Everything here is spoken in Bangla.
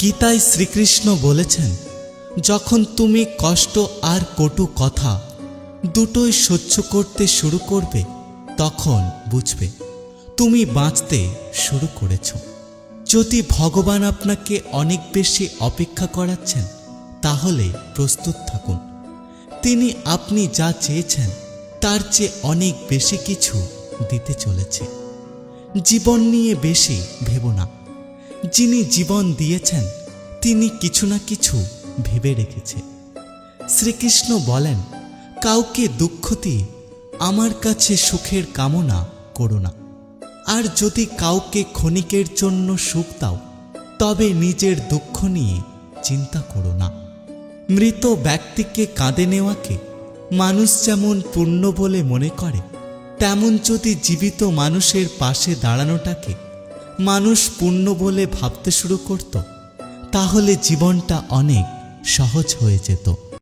গীতায় শ্রীকৃষ্ণ বলেছেন, যখন তুমি কষ্ট আর কটু কথা দুটোই সহ্য করতে শুরু করবে, তখন বুঝবে তুমি বাঁচতে শুরু করেছ। যদি ভগবান আপনাকে অনেক বেশি অপেক্ষা করাচ্ছেন, তাহলে প্রস্তুত থাকুন। তিনি আপনি যা চেয়েছেন তার চেয়ে অনেক বেশি কিছু দিতে চলেছে। জীবন নিয়ে বেশি ভেবো না। যিনি জীবন দিয়েছেন তিনি কিছু না কিছু ভেবে রেখেছে। শ্রীকৃষ্ণ বলেন, কাউকে দুঃখ দিয়ে আমার কাছে সুখের কামনা করো না। আর যদি কাউকে ক্ষণিকের জন্য সুখ দাও, তবে নিজের দুঃখ নিয়ে চিন্তা করো না। মৃত ব্যক্তিকে কাঁদে নেওয়াকে মানুষ যেমন পুণ্য বলে মনে করে, তেমন যদি জীবিত মানুষের পাশে দাঁড়ানোটাকে মানুষ পুণ্য বলে ভাবতে শুরু করত, তাহলে জীবনটা অনেক সহজ হয়ে যেত।